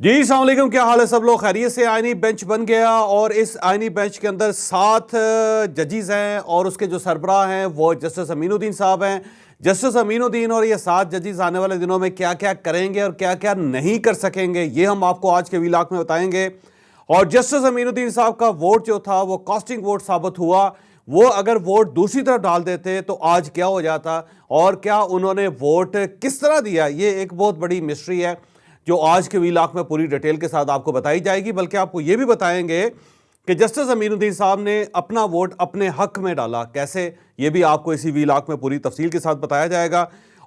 جی السلام علیکم، کیا حال ہے سب لوگ؟ خیریت سے؟ آئینی بینچ بن گیا اور اس آئینی بینچ کے اندر 7 ججز ہیں اور اس کے جو سربراہ ہیں وہ جسٹس امین الدین صاحب ہیں۔ جسٹس امین الدین اور یہ 7 ججز آنے والے دنوں میں کیا کیا کریں گے اور کیا کیا نہیں کر سکیں گے، یہ ہم آپ کو آج کے ویلاگ میں بتائیں گے۔ اور جسٹس امین الدین صاحب کا ووٹ جو تھا وہ کاسٹنگ ووٹ ثابت ہوا، وہ اگر ووٹ دوسری طرف ڈال دیتے تو آج کیا ہو جاتا، اور کیا انہوں نے ووٹ کس طرح دیا، یہ ایک بہت بڑی مسٹری ہے جو آج کے ویلاگ میں پوری ڈیٹیل کے ساتھ آپ کو بتائی جائے گی۔ بلکہ آپ کو یہ بھی بتائیں گے کہ جسٹس امین الدین صاحب نے اپنا ووٹ اپنے حق میں ڈالا کیسے، یہ بھی آپ کو اسی ویلاگ میں پوری تفصیل کے ساتھ بتایا جائے گا۔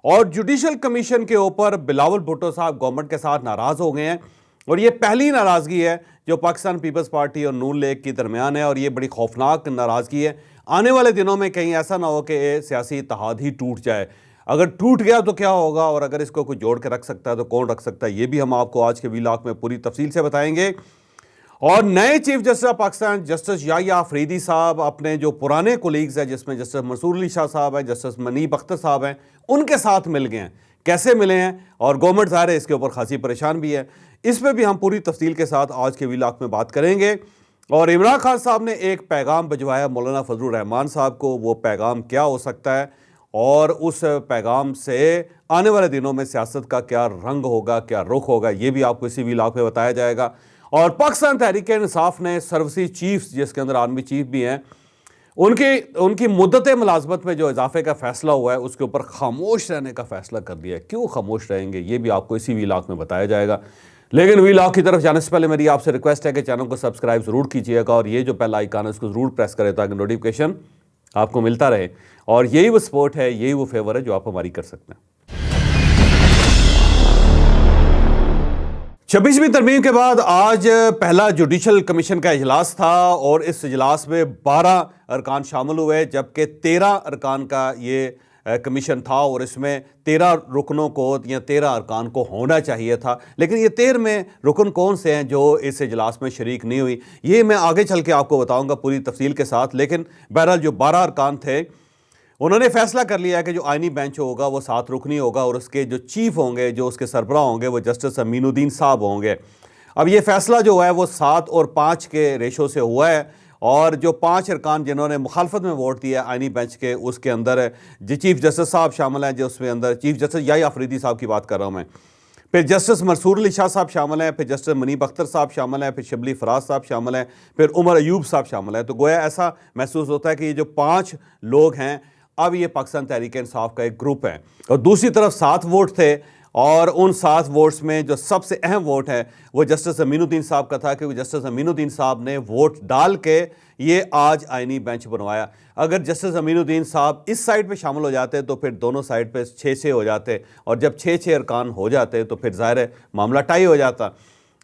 اور جوڈیشل کمیشن کے اوپر بلاول بھٹو صاحب گورنمنٹ کے ساتھ ناراض ہو گئے ہیں، اور یہ پہلی ناراضگی ہے جو پاکستان پیپلز پارٹی اور نون لیگ کے درمیان ہے، اور یہ بڑی خوفناک ناراضگی ہے۔ آنے والے دنوں میں کہیں ایسا نہ ہو کہ سیاسی اتحاد ہی ٹوٹ جائے، اگر ٹوٹ گیا تو کیا ہوگا، اور اگر اس کو کوئی جوڑ کے رکھ سکتا ہے تو کون رکھ سکتا ہے، یہ بھی ہم آپ کو آج کے ویلاگ میں پوری تفصیل سے بتائیں گے۔ اور نئے chief justice of Pakistan justice Yahya Afridi صاحب اپنے جو پرانے کولیگز ہیں، جس میں جسٹس منصور علی شاہ صاحب ہیں، جسٹس منیب اختر صاحب ہیں، ان کے ساتھ مل گئے ہیں۔ کیسے ملے ہیں، اور گورنمنٹ ظاہر ہے اس کے اوپر خاصی پریشان بھی ہے، اس پہ بھی ہم پوری تفصیل کے ساتھ آج کے ویلاگ میں بات کریں گے۔ اور عمران خان صاحب نے ایک پیغام بھجوایا مولانا فضل الرحمان صاحب کو، وہ پیغام کیا ہو سکتا ہے، اور اس پیغام سے آنے والے دنوں میں سیاست کا کیا رنگ ہوگا، کیا رخ ہوگا، یہ بھی آپ کو اسی ویلاگ میں بتایا جائے گا۔ اور پاکستان تحریک انصاف نے سروسی چیفز، جس کے اندر آرمی چیف بھی ہیں، ان کی مدت ملازمت میں جو اضافے کا فیصلہ ہوا ہے اس کے اوپر خاموش رہنے کا فیصلہ کر دیا ہے۔ کیوں خاموش رہیں گے، یہ بھی آپ کو اسی ویلاگ میں بتایا جائے گا۔ لیکن ویلاگ کی طرف جانے سے پہلے میری آپ سے ریکویسٹ ہے کہ چینل کو سبسکرائب ضرور کیجیے گا، اور یہ جو پہلا آئیکن ہے اس کو ضرور پریس کرے تاکہ نوٹیفیکیشن آپ کو ملتا رہے، اور یہی وہ سپورٹ ہے، یہی وہ فیور ہے جو آپ ہماری کر سکتے ہیں۔ 26ویں ترمیم کے بعد آج پہلا جوڈیشل کمیشن کا اجلاس تھا، اور اس اجلاس میں 12 ارکان شامل ہوئے، جبکہ 13 ارکان کا یہ کمیشن تھا، اور اس میں 13 رکنوں کو یا 13 ارکان کو ہونا چاہیے تھا۔ لیکن یہ 13 رکن کون سے ہیں جو اس اجلاس میں شریک نہیں ہوئی، یہ میں آگے چل کے آپ کو بتاؤں گا پوری تفصیل کے ساتھ۔ لیکن بہرحال جو 12 ارکان تھے انہوں نے فیصلہ کر لیا ہے کہ جو آئینی بینچ ہوگا وہ 7 رکنی ہوگا، اور اس کے جو چیف ہوں گے، جو اس کے سربراہ ہوں گے، وہ جسٹس امین الدین صاحب ہوں گے۔ اب یہ فیصلہ جو ہے وہ 7 اور 5 کے ریشو سے ہوا ہے، اور جو 5 ارکان جنہوں نے مخالفت میں ووٹ دیا ہے آئینی بینچ کے، اس کے اندر چیف جسٹس صاحب شامل ہیں، جو اس میں اندر چیف جسٹس یحییٰ آفریدی صاحب کی بات کر رہا ہوں میں، پھر جسٹس منصور علی شاہ صاحب شامل ہیں، پھر جسٹس منیب اختر صاحب شامل ہیں، پھر شبلی فراز صاحب شامل ہیں، پھر عمر ایوب صاحب شامل ہیں۔ تو گویا ایسا محسوس ہوتا ہے کہ یہ جو 5 لوگ ہیں اب یہ پاکستان تحریک انصاف کا ایک گروپ ہے، اور دوسری طرف 7 ووٹ تھے، اور ان 7 ووٹس میں جو سب سے اہم ووٹ ہے وہ جسٹس امین الدین صاحب کا تھا، کیونکہ جسٹس امین الدین صاحب نے ووٹ ڈال کے یہ آج آئینی بینچ بنوایا۔ اگر جسٹس امین الدین صاحب اس سائڈ پہ شامل ہو جاتے تو پھر دونوں سائڈ پہ 6-6 ہو جاتے، اور جب 6-6 ارکان ہو جاتے تو پھر ظاہر ہے معاملہ ٹائی ہو جاتا،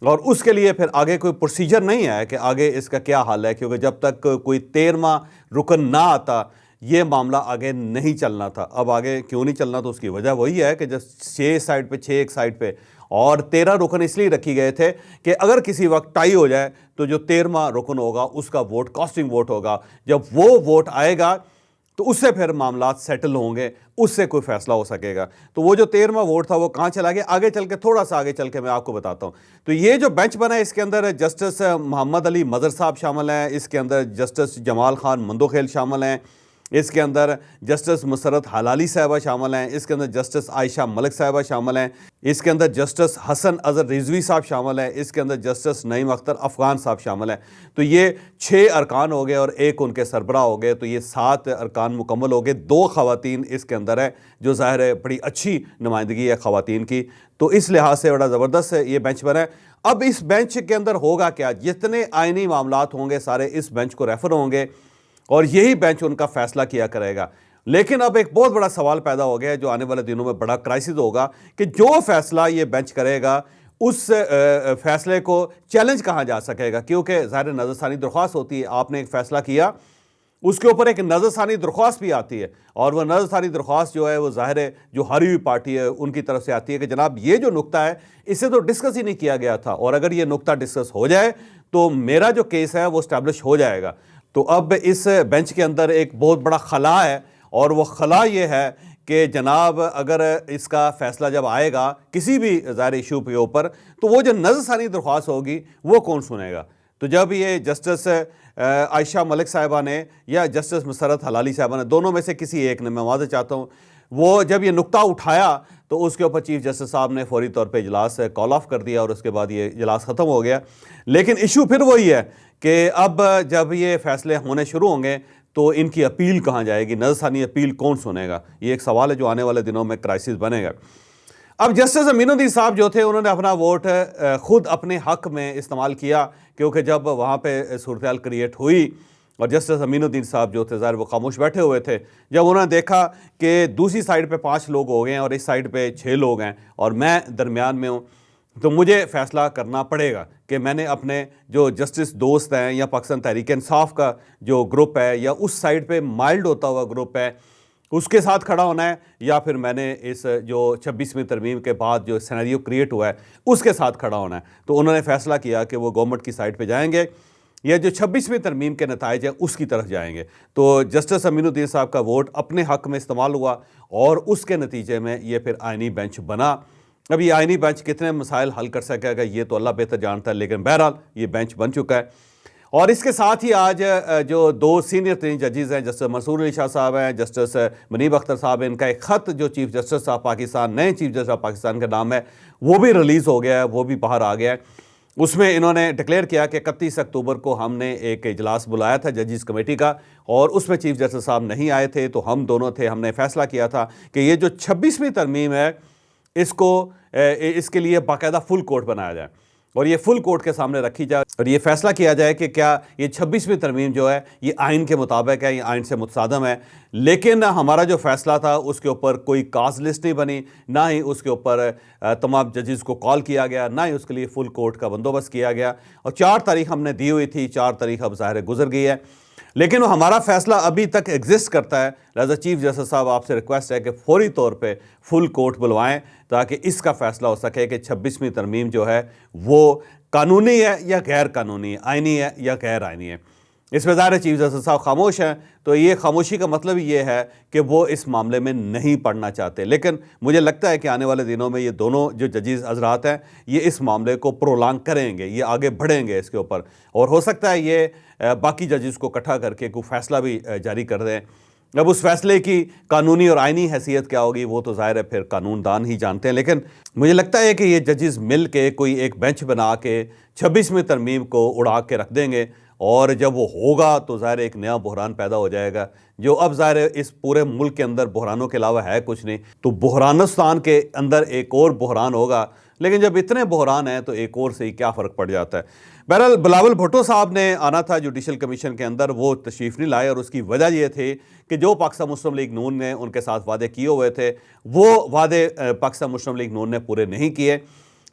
اور اس کے لیے پھر آگے کوئی پروسیجر نہیں ہے کہ آگے اس کا کیا حل ہے، کیونکہ جب تک کوئی 13واں رکن نہ آتا یہ معاملہ آگے نہیں چلنا تھا۔ اب آگے کیوں نہیں چلنا، تو اس کی وجہ وہی ہے کہ جب 6 سائڈ پہ 6 ایک سائڈ پہ، اور 13 رکن اس لیے رکھی گئے تھے کہ اگر کسی وقت ٹائی ہو جائے تو جو 13واں رکن ہوگا اس کا ووٹ کاسٹنگ ووٹ ہوگا، جب وہ ووٹ آئے گا تو اس سے پھر معاملات سیٹل ہوں گے، اس سے کوئی فیصلہ ہو سکے گا۔ تو وہ جو 13واں ووٹ تھا وہ کہاں چلا گیا، آگے چل کے تھوڑا سا آگے چل کے میں آپ کو بتاتا ہوں۔ تو یہ جو بینچ بنا ہے اس کے اندر جسٹس محمد علی مظہر صاحب شامل ہیں، اس کے اندر جسٹس جمال خان مندوخیل شامل ہیں، اس کے اندر جسٹس مسرت حلالی صاحبہ شامل ہیں، اس کے اندر جسٹس عائشہ ملک صاحبہ شامل ہیں، اس کے اندر جسٹس حسن اظہر رضوی صاحب شامل ہیں، اس کے اندر جسٹس نعیم اختر افغان صاحب شامل ہیں۔ تو یہ 6 ارکان ہو گئے اور ایک ان کے سربراہ ہو گئے، تو یہ 7 ارکان مکمل ہو گئے۔ 2 خواتین اس کے اندر ہے، جو ظاہر ہے بڑی اچھی نمائندگی ہے خواتین کی، تو اس لحاظ سے بڑا زبردست ہے یہ بینچ بنا ہے۔ اب اس بینچ کے اندر ہوگا کیا، جتنے آئینی معاملات ہوں گے سارے اس بینچ کو ریفر ہوں گے، اور یہی بینچ ان کا فیصلہ کیا کرے گا۔ لیکن اب ایک بہت بڑا سوال پیدا ہو گیا ہے جو آنے والے دنوں میں بڑا کرائسس ہوگا، کہ جو فیصلہ یہ بینچ کرے گا اس فیصلے کو چیلنج کہاں جا سکے گا، کیونکہ ظاہر نظر ثانی درخواست ہوتی ہے، آپ نے ایک فیصلہ کیا، اس کے اوپر ایک نظر ثانی درخواست بھی آتی ہے، اور وہ نظر ثانی درخواست جو ہے وہ ظاہر ہے جو ہاری ہوئی پارٹی ہے ان کی طرف سے آتی ہے کہ جناب یہ جو نقطہ ہے اسے تو ڈسکس ہی نہیں کیا گیا تھا، اور اگر یہ نقطہ ڈسکس ہو جائے تو میرا جو کیس ہے وہ اسٹیبلش ہو جائے گا۔ تو اب اس بینچ کے اندر ایک بہت بڑا خلا ہے، اور وہ خلا یہ ہے کہ جناب اگر اس کا فیصلہ جب آئے گا کسی بھی ظاہر ایشو کے اوپر تو وہ جو نظر ثانی درخواست ہوگی وہ کون سنے گا؟ تو جب یہ جسٹس عائشہ ملک صاحبہ نے یا جسٹس مسرت حلالی صاحبہ نے، دونوں میں سے کسی ایک نے، میں واضح چاہتا ہوں، وہ جب یہ نقطہ اٹھایا تو اس کے اوپر چیف جسٹس صاحب نے فوری طور پہ اجلاس کال آف کر دیا اور اس کے بعد یہ اجلاس ختم ہو گیا۔ لیکن ایشو پھر وہی ہے کہ اب جب یہ فیصلے ہونے شروع ہوں گے تو ان کی اپیل کہاں جائے گی؟ نظر ثانی اپیل کون سنے گا؟ یہ ایک سوال ہے جو آنے والے دنوں میں کرائسس بنے گا۔ اب جسٹس امین الدین صاحب جو تھے انہوں نے اپنا ووٹ خود اپنے حق میں استعمال کیا، کیونکہ جب وہاں پہ صورتحال کریٹ ہوئی اور جسٹس امین الدین صاحب جو تھے ظاہر وہ خاموش بیٹھے ہوئے تھے، جب انہوں نے دیکھا کہ دوسری سائڈ پہ 5 لوگ ہو گئے ہیں اور اس سائڈ پہ 6 لوگ ہیں اور میں درمیان میں ہوں، تو مجھے فیصلہ کرنا پڑے گا کہ میں نے اپنے جو جسٹس دوست ہیں یا پاکستان تحریک انصاف کا جو گروپ ہے یا اس سائڈ پہ مائلڈ ہوتا ہوا گروپ ہے اس کے ساتھ کھڑا ہونا ہے، یا پھر میں نے اس جو 26ویں ترمیم کے بعد جو سینیریو کریٹ ہوا ہے اس کے ساتھ کھڑا ہونا ہے۔ تو انہوں نے فیصلہ کیا کہ وہ گورنمنٹ کی سائڈ پہ جائیں گے یا جو 26ویں ترمیم کے نتائج ہیں اس کی طرف جائیں گے۔ تو جسٹس امین الدین صاحب کا ووٹ اپنے حق میں استعمال ہوا اور اس کے نتیجے میں یہ پھر آئینی بینچ بنا۔ اب یہ آئینی بینچ کتنے مسائل حل کر سکے گا یہ تو اللہ بہتر جانتا ہے، لیکن بہرحال یہ بینچ بن چکا ہے۔ اور اس کے ساتھ ہی آج جو 2 سینئر ترین ججز ہیں، جسٹس منصور علی شاہ صاحب ہیں، جسٹس منیب اختر صاحب ہیں، ان کا ایک خط جو چیف جسٹس آف پاکستان، نئے چیف جسٹس آف پاکستان کا نام ہے، وہ بھی ریلیز ہو گیا ہے، وہ بھی باہر آ گیا ہے۔ اس میں انہوں نے ڈکلیئر کیا کہ 31 اکتوبر کو ہم نے ایک اجلاس بلایا تھا ججز کمیٹی کا، اور اس میں چیف جسٹس صاحب نہیں آئے تھے، تو ہم دونوں تھے، ہم نے فیصلہ کیا تھا کہ یہ جو 26ویں ترمیم ہے اس کے لیے باقاعدہ فل کورٹ بنایا جائے اور یہ فل کورٹ کے سامنے رکھی جائے اور یہ فیصلہ کیا جائے کہ کیا یہ 26ویں ترمیم جو ہے یہ آئین کے مطابق ہے، یہ آئین سے متصادم ہے۔ لیکن ہمارا جو فیصلہ تھا اس کے اوپر کوئی کاز لسٹ نہیں بنی، نہ ہی اس کے اوپر تمام ججز کو کال کیا گیا، نہ ہی اس کے لیے فل کورٹ کا بندوبست کیا گیا، اور 4 تاریخ ہم نے دی ہوئی تھی، 4 تاریخ اب ظاہر گزر گئی ہے، لیکن ہمارا فیصلہ ابھی تک ایگزسٹ کرتا ہے۔ لہذا چیف جسٹس صاحب آپ سے ریکویسٹ ہے کہ فوری طور پہ فل کورٹ بلوائیں تاکہ اس کا فیصلہ ہو سکے کہ 26ویں ترمیم جو ہے وہ قانونی ہے یا غیر قانونی ہے، آئینی ہے یا غیر آئینی ہے۔ اس میں ظاہر چیف جسٹس صاحب خاموش ہیں، تو یہ خاموشی کا مطلب یہ ہے کہ وہ اس معاملے میں نہیں پڑھنا چاہتے، لیکن مجھے لگتا ہے کہ آنے والے دنوں میں یہ دونوں جو ججز حضرات ہیں یہ اس معاملے کو پرولانگ کریں گے، یہ آگے بڑھیں گے اس کے اوپر، اور ہو سکتا ہے یہ باقی ججز کو اکٹھا کر کے کوئی فیصلہ بھی جاری کر دیں۔ اب اس فیصلے کی قانونی اور آئینی حیثیت کیا ہوگی وہ تو ظاہر ہے پھر قانون دان ہی جانتے ہیں، لیکن مجھے لگتا ہے کہ یہ ججز مل کے کوئی ایک بینچ بنا کے 26ویں ترمیم کو اڑا کے رکھ دیں گے، اور جب وہ ہوگا تو ظاہر ایک نیا بحران پیدا ہو جائے گا، جو اب ظاہر اس پورے ملک کے اندر بحرانوں کے علاوہ ہے کچھ نہیں، تو بحرانستان کے اندر ایک اور بحران ہوگا۔ لیکن جب اتنے بحران ہیں تو ایک اور سے ہی کیا فرق پڑ جاتا ہے۔ بہرحال بلاول بھٹو صاحب نے آنا تھا جوڈیشل کمیشن کے اندر، وہ تشریف نہیں لائے، اور اس کی وجہ یہ تھی کہ جو پاکستان مسلم لیگ نون نے ان کے ساتھ وعدے کیے ہوئے تھے وہ وعدے پاکستان مسلم لیگ نون نے پورے نہیں کیے،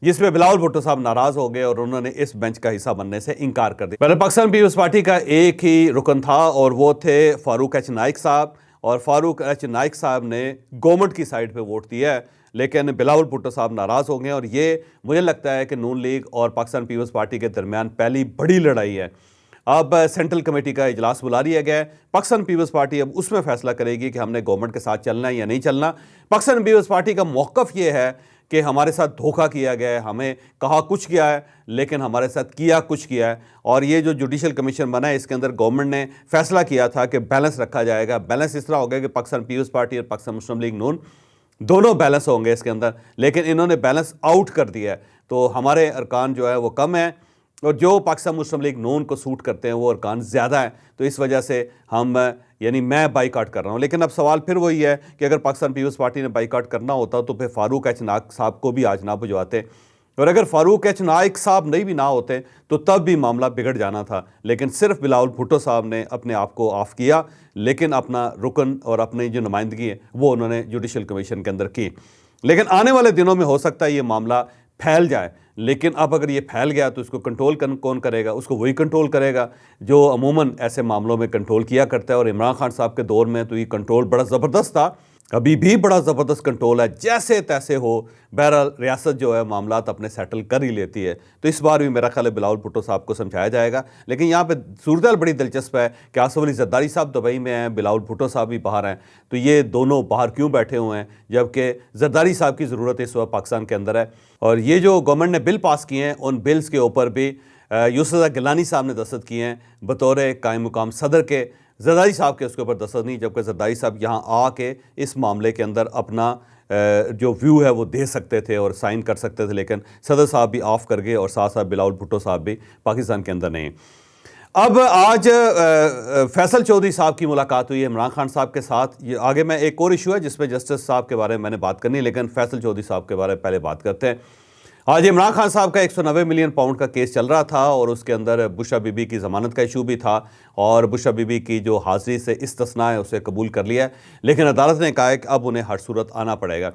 جس میں بلاول بھٹو صاحب ناراض ہو گئے اور انہوں نے اس بینچ کا حصہ بننے سے انکار کر دیا۔ بہرحال پاکستان پیپلز پارٹی کا ایک ہی رکن تھا اور وہ تھے فاروق ایچ نائک صاحب، اور فاروق ایچ نائک صاحب نے گورنمنٹ کی سائڈ پہ ووٹ دیا ہے، لیکن بلاول بھٹو صاحب ناراض ہو گئے، اور یہ مجھے لگتا ہے کہ نون لیگ اور پاکستان پیپلز پارٹی کے درمیان پہلی بڑی لڑائی ہے۔ اب سینٹرل کمیٹی کا اجلاس بلا لیا گیا ہے، پاکستان پیپلز پارٹی اب اس میں فیصلہ کرے گی کہ ہم نے گورنمنٹ کے ساتھ چلنا ہے یا نہیں چلنا۔ پاکستان پیپلز پارٹی کا موقف یہ ہے کہ ہمارے ساتھ دھوکہ کیا گیا ہے، ہمیں کہا کچھ کیا ہے لیکن ہمارے ساتھ کیا کچھ کیا ہے، اور یہ جو جوڈیشل کمیشن بنا ہے اس کے اندر گورنمنٹ نے فیصلہ کیا تھا کہ بیلنس رکھا جائے گا۔ بیلنس اس طرح ہوگا کہ پاکستان پیپلز پارٹی اور پاکستان مسلم لیگ نون دونوں بیلنس ہوں گے اس کے اندر، لیکن انہوں نے بیلنس آؤٹ کر دیا ہے، تو ہمارے ارکان جو ہے وہ کم ہیں اور جو پاکستان مسلم لیگ نون کو سوٹ کرتے ہیں وہ ارکان زیادہ ہیں، تو اس وجہ سے ہم یعنی میں بائی کاٹ کر رہا ہوں۔ لیکن اب سوال پھر وہی ہے کہ اگر پاکستان پیپلز پارٹی نے بائی کاٹ کرنا ہوتا تو پھر فاروق ایچ نائک صاحب کو بھی آج نہ بھجواتے، اور اگر فاروق ایچ نائک صاحب نہیں بھی نہ ہوتے تو تب بھی معاملہ بگڑ جانا تھا، لیکن صرف بلاول بھٹو صاحب نے اپنے آپ کو آف کیا، لیکن اپنا رکن اور اپنی جو نمائندگی ہے وہ انہوں نے جوڈیشل کمیشن کے اندر کی۔ لیکن آنے والے دنوں میں ہو سکتا ہے یہ معاملہ پھیل جائے، لیکن اب اگر یہ پھیل گیا تو اس کو کنٹرول کون کرے گا؟ اس کو وہی کنٹرول کرے گا جو عموماً ایسے معاملوں میں کنٹرول کیا کرتا ہے، اور عمران خان صاحب کے دور میں تو یہ کنٹرول بڑا زبردست تھا، ابھی بھی بڑا زبردست کنٹرول ہے، جیسے تیسے ہو بہرحال ریاست جو ہے معاملات اپنے سیٹل کر ہی لیتی ہے۔ تو اس بار بھی میرا خیال ہے بلاول بھٹو صاحب کو سمجھایا جائے گا، لیکن یہاں پہ صورتحال بڑی دلچسپ ہے کہ آصف علی زرداری صاحب دبئی میں ہیں، بلاول بھٹو صاحب بھی باہر ہیں، تو یہ دونوں باہر کیوں بیٹھے ہوئے ہیں جبکہ زرداری صاحب کی ضرورت اس وقت پاکستان کے اندر ہے۔ اور یہ جو گورنمنٹ نے بل پاس کیے ہیں ان بلز کے اوپر بھی یوسف گیلانی صاحب نے دستخط کیے ہیں بطور قائم مقام صدر کے، زرداری صاحب کے اس کے اوپر دستخط نہیں، جبکہ زرداری صاحب یہاں آ کے اس معاملے کے اندر اپنا جو ویو ہے وہ دے سکتے تھے اور سائن کر سکتے تھے، لیکن صدر صاحب بھی آف کر گئے اور ساتھ ساتھ بلاول بھٹو صاحب بھی پاکستان کے اندر نہیں۔ اب آج فیصل چودھری صاحب کی ملاقات ہوئی ہے عمران خان صاحب کے ساتھ۔ یہ آگے میں ایک اور ایشو ہے جس میں جسٹس صاحب کے بارے میں نے بات کرنی ہے، لیکن فیصل چودھری صاحب کے بارے میں پہلے بات کرتے ہیں۔ آج عمران خان صاحب کا 190 ملین پاؤنڈ کا کیس چل رہا تھا اور اس کے اندر بشرا بی بی کی ضمانت کا ایشو بھی تھا، اور بشرا بی بی کی جو حاضری سے استثناء ہے اسے قبول کر لیا ہے، لیکن عدالت نے کہا ہے کہ اب انہیں ہر صورت آنا پڑے گا۔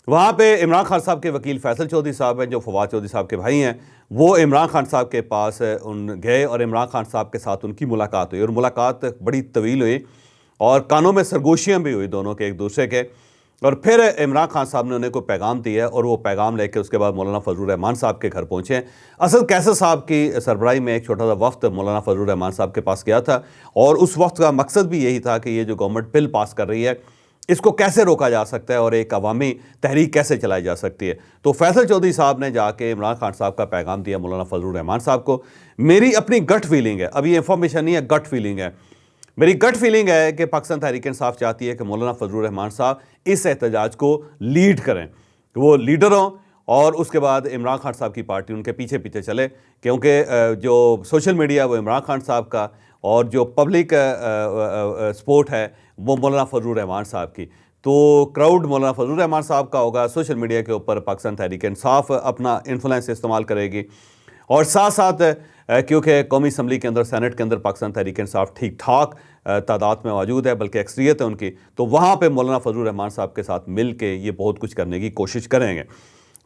وہاں پہ عمران خان صاحب کے وکیل فیصل چودھری صاحب ہیں جو فواد چودھری صاحب کے بھائی ہیں، وہ عمران خان صاحب کے پاس گئے اور عمران خان صاحب کے ساتھ ان کی ملاقات ہوئی، اور ملاقات بڑی طویل ہوئی اور کانوں میں سرگوشیاں بھی ہوئی دونوں کے ایک دوسرے کے، اور پھر عمران خان صاحب نے انہیں کو پیغام دیا اور وہ پیغام لے کے اس کے بعد مولانا فضل الرحمان صاحب کے گھر پہنچے ہیں۔ اسد کیسر صاحب کی سربراہی میں ایک چھوٹا سا وفد مولانا فضل الرحمان صاحب کے پاس گیا تھا، اور اس وقت کا مقصد بھی یہی تھا کہ یہ جو گورنمنٹ بل پاس کر رہی ہے اس کو کیسے روکا جا سکتا ہے اور ایک عوامی تحریک کیسے چلائی جا سکتی ہے۔ تو فیصل چودھری صاحب نے جا کے عمران خان صاحب کا پیغام دیا مولانا فضل الرحمان صاحب کو۔ میری اپنی گٹ فیلنگ ہے، ابھی یہ انفارمیشن نہیں ہے، گٹ فیلنگ ہے، میری گٹ فیلنگ ہے کہ پاکستان تحریک انصاف چاہتی ہے کہ مولانا فضل الرحمان صاحب اس احتجاج کو لیڈ کریں، وہ لیڈر ہوں، اور اس کے بعد عمران خان صاحب کی پارٹی ان کے پیچھے پیچھے چلے، کیونکہ جو سوشل میڈیا وہ عمران خان صاحب کا اور جو پبلک سپورٹ ہے وہ مولانا فضل الرحمان صاحب کی، تو کراؤڈ مولانا فضل الرحمان صاحب کا ہوگا، سوشل میڈیا کے اوپر پاکستان تحریک انصاف اپنا انفلوئنس استعمال کرے گی، اور ساتھ ساتھ کیونکہ قومی اسمبلی کے اندر سینٹ کے اندر پاکستان تحریک انصاف ٹھیک ٹھاک تعداد میں موجود ہے، بلکہ اکثریت ہے ان کی، تو وہاں پہ مولانا فضل الرحمان صاحب کے ساتھ مل کے یہ بہت کچھ کرنے کی کوشش کریں گے۔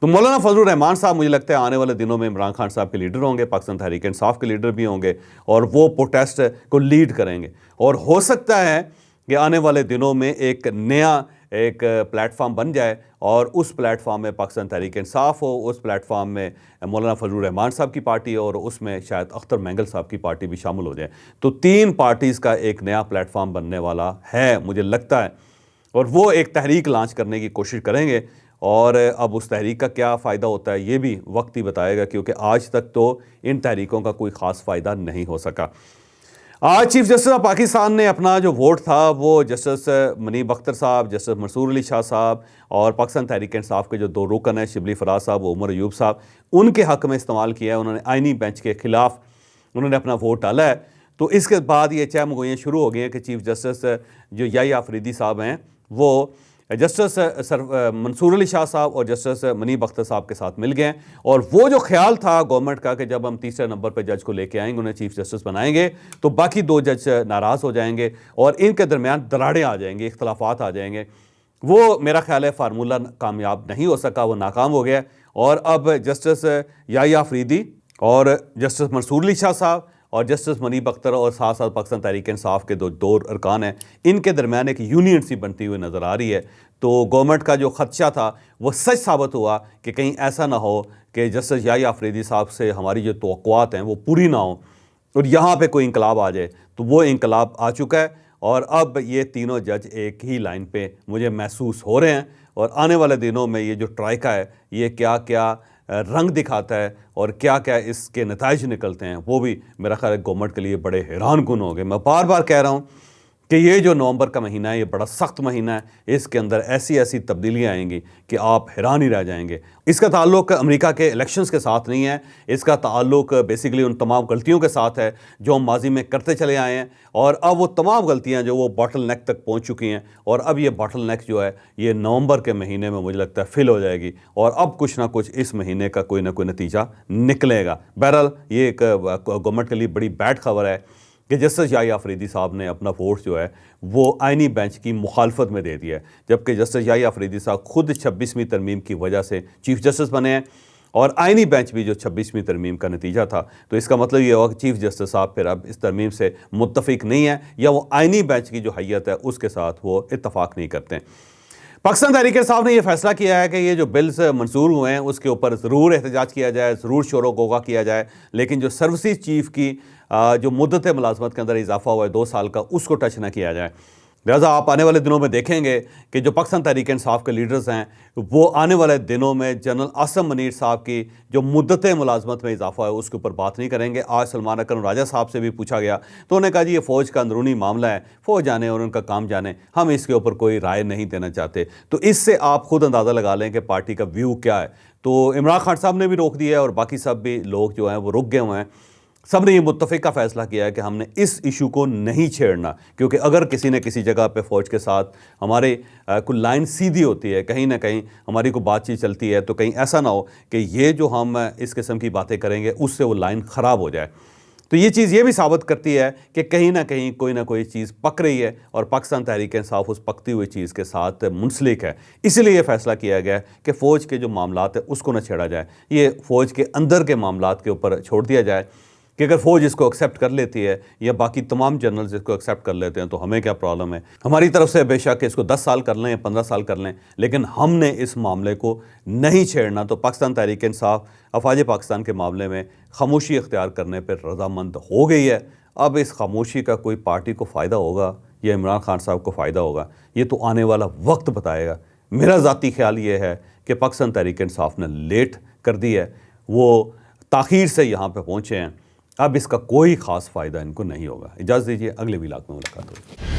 تو مولانا فضل الرحمان صاحب مجھے لگتا ہے آنے والے دنوں میں عمران خان صاحب کے لیڈر ہوں گے، پاکستان تحریک انصاف کے لیڈر بھی ہوں گے، اور وہ پروٹیسٹ کو لیڈ کریں گے، اور ہو سکتا ہے کہ آنے والے دنوں میں ایک نیا ایک پلیٹ فارم بن جائے، اور اس پلیٹ فارم میں پاکستان تحریک انصاف ہو، اس پلیٹ فارم میں مولانا فضل الرحمان صاحب کی پارٹی ہو، اور اس میں شاید اختر مینگل صاحب کی پارٹی بھی شامل ہو جائے، تو 3 پارٹیز کا ایک نیا پلیٹ فارم بننے والا ہے مجھے لگتا ہے، اور وہ ایک تحریک لانچ کرنے کی کوشش کریں گے، اور اب اس تحریک کا کیا فائدہ ہوتا ہے یہ بھی وقت ہی بتائے گا، کیونکہ آج تک تو ان تحریکوں کا کوئی خاص فائدہ نہیں ہو سکا۔ آج چیف جسٹس آف پاکستان نے اپنا جو ووٹ تھا وہ جسٹس منیب اختر صاحب، جسٹس منصور علی شاہ صاحب اور پاکستان تحریک انصاف کے جو 2 رکن ہیں شبلی فراز صاحب و عمر ایوب صاحب، ان کے حق میں استعمال کیا ہے۔ انہوں نے آئینی بینچ کے خلاف انہوں نے اپنا ووٹ ڈالا ہے، تو اس کے بعد یہ چہمگوئیاں شروع ہو گئی ہیں کہ چیف جسٹس جو یحییٰ آفریدی صاحب ہیں وہ جسٹس منصور علی شاہ صاحب اور جسٹس منیب اختر صاحب کے ساتھ مل گئے ہیں، اور وہ جو خیال تھا گورنمنٹ کا کہ جب ہم تیسرے نمبر پہ جج کو لے کے آئیں گے، انہیں چیف جسٹس بنائیں گے، تو باقی 2 جج ناراض ہو جائیں گے اور ان کے درمیان دراڑیں آ جائیں گے، اختلافات آ جائیں گے۔ وہ میرا خیال ہے فارمولہ کامیاب نہیں ہو سکا، وہ ناکام ہو گیا، اور اب جسٹس یحییٰ آفریدی اور جسٹس منصور علی شاہ صاحب اور جسٹس منیب اختر اور ساتھ ساتھ پاکستان تحریک انصاف کے 2 ارکان ہیں، ان کے درمیان ایک یونین سی بنتی ہوئی نظر آ رہی ہے۔ تو گورنمنٹ کا جو خدشہ تھا وہ سچ ثابت ہوا کہ کہیں ایسا نہ ہو کہ جسٹس یحییٰ آفریدی صاحب سے ہماری جو توقعات ہیں وہ پوری نہ ہوں اور یہاں پہ کوئی انقلاب آ جائے، تو وہ انقلاب آ چکا ہے، اور اب یہ تینوں جج ایک ہی لائن پہ مجھے محسوس ہو رہے ہیں، اور آنے والے دنوں میں یہ جو ٹرائکا ہے یہ کیا کیا رنگ دکھاتا ہے اور کیا کیا اس کے نتائج نکلتے ہیں، وہ بھی میرا خیال ہے گورنمنٹ کے لیے بڑے حیران کن ہو گئے۔ میں بار بار کہہ رہا ہوں کہ یہ جو نومبر کا مہینہ ہے یہ بڑا سخت مہینہ ہے، اس کے اندر ایسی ایسی تبدیلیاں آئیں گی کہ آپ حیران ہی رہ جائیں گے۔ اس کا تعلق امریکہ کے الیکشنز کے ساتھ نہیں ہے، اس کا تعلق بیسیکلی ان تمام غلطیوں کے ساتھ ہے جو ہم ماضی میں کرتے چلے آئے ہیں، اور اب وہ تمام غلطیاں جو وہ باٹل نیک تک پہنچ چکی ہیں، اور اب یہ باٹل نیک جو ہے یہ نومبر کے مہینے میں مجھے لگتا ہے فل ہو جائے گی، اور اب کچھ نہ کچھ اس مہینے کا کوئی نہ کوئی نتیجہ نکلے گا۔ بہرحال یہ ایک گورنمنٹ کے لیے بڑی بیڈ خبر ہے کہ جسٹس یحییٰ آفریدی صاحب نے اپنا ووٹ جو ہے وہ آئینی بینچ کی مخالفت میں دے دیا ہے، جبکہ جسٹس یحییٰ آفریدی صاحب خود 26ویں ترمیم کی وجہ سے چیف جسٹس بنے ہیں، اور آئینی بینچ بھی جو 26ویں ترمیم کا نتیجہ تھا، تو اس کا مطلب یہ ہوا کہ چیف جسٹس صاحب پھر اب اس ترمیم سے متفق نہیں ہے، یا وہ آئینی بینچ کی جو حیت ہے اس کے ساتھ وہ اتفاق نہیں کرتے ہیں۔ پاکستان تحریک انصاف نے یہ فیصلہ کیا ہے کہ یہ جو بلز منظور ہوئے ہیں اس کے اوپر ضرور احتجاج کیا جائے، ضرور شور و غوغا کیا جائے، لیکن جو سروسز چیف کی جو مدت ملازمت کے اندر اضافہ ہوا ہے 2 سال کا، اس کو ٹچ نہ کیا جائے۔ لہٰذا آپ آنے والے دنوں میں دیکھیں گے کہ جو پاکستان تحریک انصاف کے لیڈرز ہیں وہ آنے والے دنوں میں جنرل عاصم منیر صاحب کی جو مدت ملازمت میں اضافہ ہے اس کے اوپر بات نہیں کریں گے۔ آج سلمان اکرم راجہ صاحب سے بھی پوچھا گیا تو انہوں نے کہا جی یہ فوج کا اندرونی معاملہ ہے، فوج جانے اور ان کا کام جانے، ہم اس کے اوپر کوئی رائے نہیں دینا چاہتے۔ تو اس سے آپ خود اندازہ لگا لیں کہ پارٹی کا ویو کیا ہے۔ تو عمران خان صاحب نے بھی روک دیا ہے اور باقی سب بھی لوگ جو ہیں وہ رک گئے ہوئے ہیں۔ سب نے یہ متفقہ فیصلہ کیا ہے کہ ہم نے اس ایشو کو نہیں چھیڑنا، کیونکہ اگر کسی نہ کسی جگہ پہ فوج کے ساتھ ہمارے کوئی لائن سیدھی ہوتی ہے، کہیں نہ کہیں ہماری کوئی بات چیت چلتی ہے، تو کہیں ایسا نہ ہو کہ یہ جو ہم اس قسم کی باتیں کریں گے اس سے وہ لائن خراب ہو جائے۔ تو یہ چیز یہ بھی ثابت کرتی ہے کہ کہیں نہ کوئی چیز پک رہی ہے اور پاکستان تحریک انصاف اس پکتی ہوئی چیز کے ساتھ منسلک ہے۔ اسی لیے یہ فیصلہ کیا گیا ہے کہ فوج کے جو معاملات ہیں اس کو نہ چھیڑا جائے، یہ فوج کے اندر کے معاملات کے اوپر چھوڑ دیا جائے کہ اگر فوج اس کو ایکسیپٹ کر لیتی ہے یا باقی تمام جنرلز اس کو ایکسیپٹ کر لیتے ہیں تو ہمیں کیا پرابلم ہے۔ ہماری طرف سے بے شک اس کو 10 سال کر لیں یا 15 سال کر لیں، لیکن ہم نے اس معاملے کو نہیں چھیڑنا۔ تو پاکستان تحریک انصاف افواج پاکستان کے معاملے میں خاموشی اختیار کرنے پر رضامند ہو گئی ہے۔ اب اس خاموشی کا کوئی پارٹی کو فائدہ ہوگا یا عمران خان صاحب کو فائدہ ہوگا، یہ تو آنے والا وقت بتائے گا۔ میرا ذاتی خیال یہ ہے کہ پاکستان تحریک انصاف نے لیٹ کر دی ہے، وہ تاخیر سے یہاں پہ پہنچے ہیں، اب اس کا کوئی خاص فائدہ ان کو نہیں ہوگا۔ اجازت دیجیے، اگلے ولاگ میں ملاقات ہوگی۔